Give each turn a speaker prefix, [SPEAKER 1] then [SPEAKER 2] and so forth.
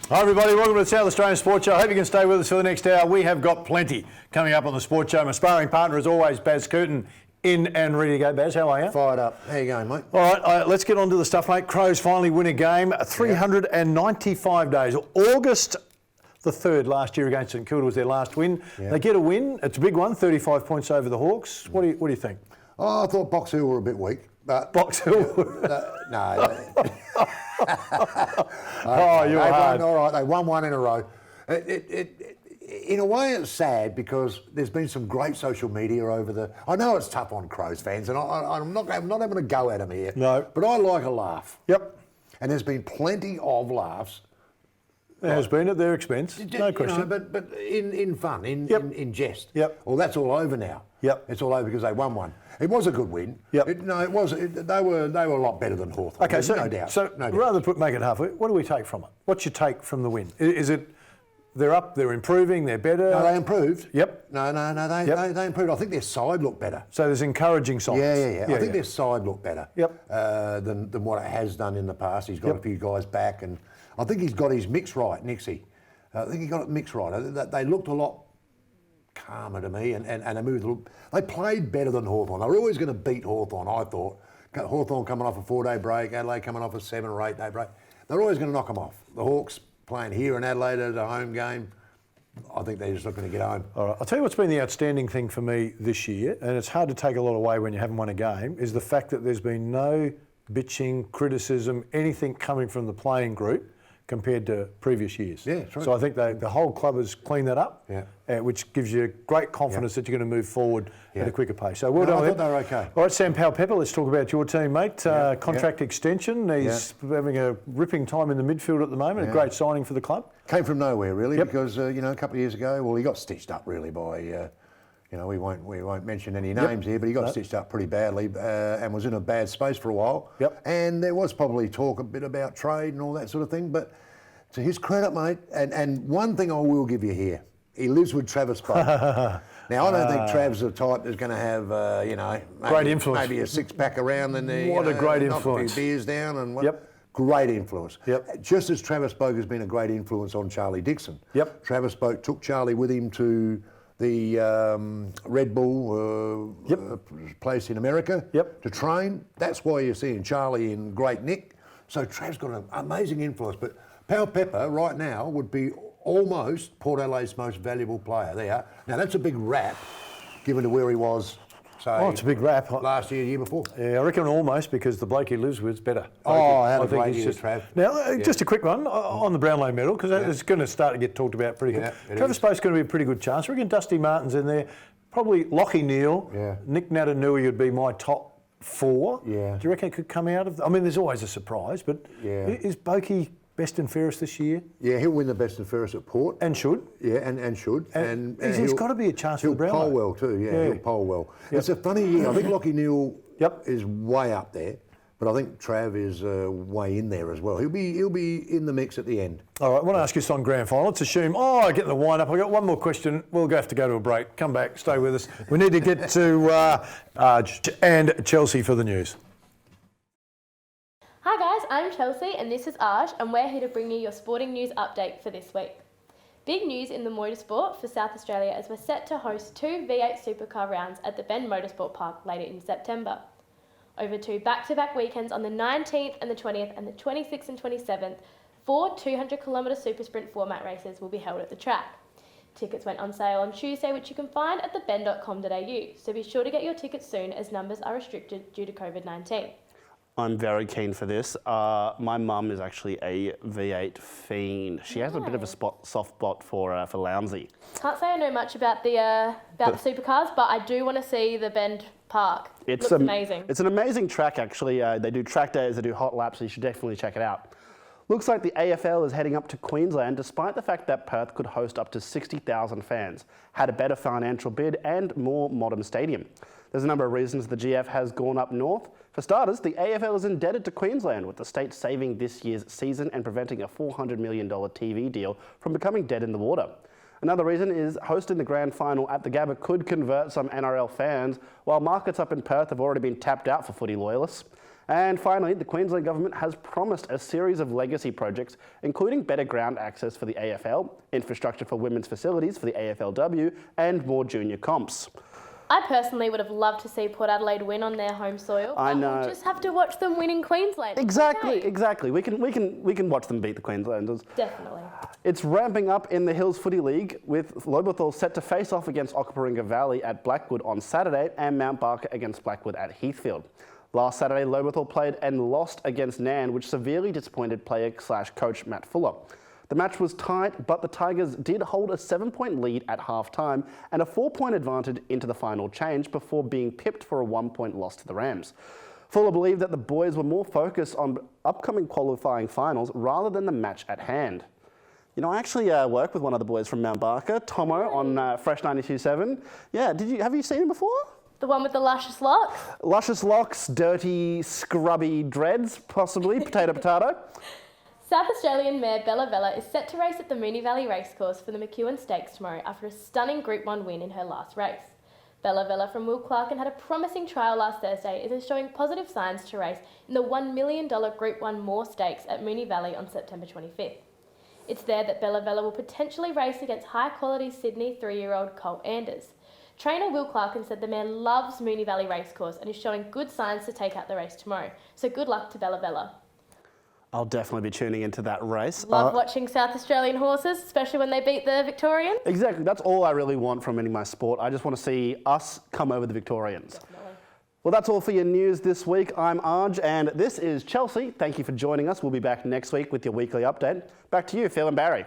[SPEAKER 1] Hi everybody, welcome to the South Australian Sports Show. I hope you can stay with us for the next hour. We have got plenty coming up on the Sports Show. My sparring partner is always Baz Cooten, in and ready to go. Baz, how are you?
[SPEAKER 2] Fired up. How you going, mate?
[SPEAKER 1] All right, let's get on to the stuff, mate. Crows finally win a game. 395 days. August the 3rd last year against St Kilda was their last win.
[SPEAKER 2] Yeah.
[SPEAKER 1] They get a win. It's a big one, 35 points over the Hawks. What do you think?
[SPEAKER 2] Oh, I thought Box Hill were a bit weak. But
[SPEAKER 1] Box Hill?
[SPEAKER 2] No.
[SPEAKER 1] Oh, you're hard.
[SPEAKER 2] All right, they won one in a row. In a way, it's sad because there's been some great social media over the... I know it's tough on Crows fans, and I'm not having a go at them here.
[SPEAKER 1] No.
[SPEAKER 2] But I like a laugh.
[SPEAKER 1] Yep.
[SPEAKER 2] And there's been plenty of laughs.
[SPEAKER 1] There has been at their expense, no question.
[SPEAKER 2] You know, but in fun, in jest.
[SPEAKER 1] Yep.
[SPEAKER 2] Well, that's all over now.
[SPEAKER 1] Yep.
[SPEAKER 2] It's all over because they won one. It was a good win.
[SPEAKER 1] Yep.
[SPEAKER 2] They were a lot better than Hawthorn.
[SPEAKER 1] Okay, so,
[SPEAKER 2] no doubt.
[SPEAKER 1] So
[SPEAKER 2] no doubt.
[SPEAKER 1] rather than make it halfway, what do we take from it? What's your take from the win? Is it they're up, they're improving, they're better?
[SPEAKER 2] No, they improved.
[SPEAKER 1] Yep.
[SPEAKER 2] No, they improved. I think their side looked better.
[SPEAKER 1] So there's encouraging signs.
[SPEAKER 2] Yeah. I think their side looked better.
[SPEAKER 1] Yep.
[SPEAKER 2] Than what it has done in the past. He's got a few guys back, and I think he's got his mix right, Nixie. I think he got it mixed right. They looked a lot calmer to me, and they moved. They played better than Hawthorn. They were always going to beat Hawthorn, I thought. Hawthorn coming off a 4-day break, Adelaide coming off a 7 or 8 day break. They're always going to knock them off. The Hawks playing here in Adelaide at a home game, I think they're just not going to get home.
[SPEAKER 1] All right. I'll tell you what's been the outstanding thing for me this year, and it's hard to take a lot away when you haven't won a game, is the fact that there's been no bitching, criticism, anything coming from the playing group compared to previous years.
[SPEAKER 2] Yeah, true.
[SPEAKER 1] So I think the whole club has cleaned that up, which gives you great confidence that you're going to move forward at a quicker pace. So well done.
[SPEAKER 2] I thought they were okay.
[SPEAKER 1] All right, Sam Powell-Pepper, let's talk about your team, mate. Contract extension. He's having a ripping time in the midfield at the moment. A great signing for the club.
[SPEAKER 2] Came from nowhere, really, because a couple of years ago, well, he got stitched up really by. We won't mention any names here, but he got stitched up pretty badly and was in a bad space for a while.
[SPEAKER 1] Yep.
[SPEAKER 2] And there was probably talk a bit about trade and all that sort of thing. But to his credit, mate, and one thing I will give you here, he lives with Travis Boak. Now, I don't think Trav's the type that's going to have,
[SPEAKER 1] great influence.
[SPEAKER 2] Maybe a 6-pack around and
[SPEAKER 1] what a great influence.
[SPEAKER 2] A few beers down and
[SPEAKER 1] Yep.
[SPEAKER 2] Great influence.
[SPEAKER 1] Yep.
[SPEAKER 2] Just as Travis Boak has been a great influence on Charlie Dixon.
[SPEAKER 1] Yep.
[SPEAKER 2] Travis Boak took Charlie with him to the Red Bull place in America to train. That's why you're seeing Charlie in great nick. So Trav's got an amazing influence. But Powell-Pepper right now would be almost Port Adelaide's most valuable player there. Now that's a big rap, given to where he was. So
[SPEAKER 1] it's a big rap.
[SPEAKER 2] Last year, the year before.
[SPEAKER 1] Yeah, I reckon almost because the bloke he lives with is better.
[SPEAKER 2] How a great year, Trav.
[SPEAKER 1] Now, just a quick one on the Brownlow medal, because it's going to start to get talked about pretty good. Travis Boak's going to be a pretty good chance. I reckon Dusty Martin's in there. Probably Lachie Neale.
[SPEAKER 2] Yeah.
[SPEAKER 1] Nick Natanui would be my top 4.
[SPEAKER 2] Yeah.
[SPEAKER 1] Do you reckon it could come out of... I mean, there's always a surprise, but is Boakey best and fairest this year?
[SPEAKER 2] Yeah, he'll win the best and fairest at Port.
[SPEAKER 1] And should.
[SPEAKER 2] Yeah, and should. And
[SPEAKER 1] he's got to be a chance for the Brownlow.
[SPEAKER 2] He'll poll well too, he'll poll well. Yep. It's a funny year. I think Lachie Neale is way up there, but I think Trav is way in there as well. He'll be in the mix at the end.
[SPEAKER 1] All right, I want to ask you this on grand final. Let's assume, getting the wind up. I've got one more question. We'll have to go to a break. Come back, stay with us. We need to get to and Chelsea for the news.
[SPEAKER 3] Hi guys, I'm Chelsea and this is Arj, and we're here to bring you your sporting news update for this week. Big news in the motorsport for South Australia as we're set to host 2 V8 supercar rounds at the Bend Motorsport Park later in September. Over 2 back-to-back weekends on the 19th and the 20th and the 26th and 27th, 4 200km super sprint format races will be held at the track. Tickets went on sale on Tuesday, which you can find at theben.com.au, so be sure to get your tickets soon as numbers are restricted due to COVID-19.
[SPEAKER 4] I'm very keen for this. My mum is actually a V8 fiend. She has a bit of a soft spot for Lounsey. Can't
[SPEAKER 3] say I know much about the supercars, but I do want to see the Bend Park. It looks amazing.
[SPEAKER 4] It's an amazing track, actually. They do track days, they do hot laps, so you should definitely check it out. Looks like the AFL is heading up to Queensland, despite the fact that Perth could host up to 60,000 fans, had a better financial bid and more modern stadium. There's a number of reasons the GF has gone up north. For starters, the AFL is indebted to Queensland, with the state saving this year's season and preventing a $400 million TV deal from becoming dead in the water. Another reason is hosting the grand final at the Gabba could convert some NRL fans, while markets up in Perth have already been tapped out for footy loyalists. And finally, the Queensland Government has promised a series of legacy projects, including better ground access for the AFL, infrastructure for women's facilities for the AFLW, and more junior comps.
[SPEAKER 3] I personally would have loved to see Port Adelaide win on their home soil.
[SPEAKER 4] I
[SPEAKER 3] but
[SPEAKER 4] know.
[SPEAKER 3] We'll just have to watch them win in Queensland.
[SPEAKER 4] Exactly,
[SPEAKER 3] Okay.
[SPEAKER 4] exactly. We can watch them beat the Queenslanders.
[SPEAKER 3] Definitely.
[SPEAKER 4] It's ramping up in the Hills Footy League, with Lobethal set to face off against Okaparinga Valley at Blackwood on Saturday and Mount Barker against Blackwood at Heathfield. Last Saturday, Lobethal played and lost against Nan, which severely disappointed player/coach Matt Fuller. The match was tight, but the Tigers did hold a 7-point lead at half-time and a 4-point advantage into the final change before being pipped for a 1-point loss to the Rams. Fuller believed that the boys were more focused on upcoming qualifying finals rather than the match at hand. You know, I actually work with one of the boys from Mount Barker, Tomo, on Fresh 92.7. Yeah, have you seen him before?
[SPEAKER 3] The one with the luscious locks?
[SPEAKER 4] Luscious locks, dirty, scrubby dreads, possibly, potato.
[SPEAKER 3] South Australian mare Bella Vella is set to race at the Moonee Valley Racecourse for the McEwen Stakes tomorrow after a stunning Group 1 win in her last race. Bella Vella from Will Clark had a promising trial last Thursday and is showing positive signs to race in the $1 million Group 1 More Stakes at Moonee Valley on September 25th. It's there that Bella Vella will potentially race against high-quality Sydney 3-year-old Colt Anders. Trainer Will Clark said the man loves Moonee Valley Racecourse and is showing good signs to take out the race tomorrow. So good luck to Bella Vella.
[SPEAKER 4] I'll definitely be tuning into that race.
[SPEAKER 3] Love watching South Australian horses, especially when they beat the Victorians.
[SPEAKER 4] Exactly. That's all I really want from any of my sport. I just want to see us come over the Victorians.
[SPEAKER 3] Definitely.
[SPEAKER 4] Well, that's all for your news this week. I'm Arj, and this is Chelsea. Thank you for joining us. We'll be back next week with your weekly update. Back to you, Phil and Barry.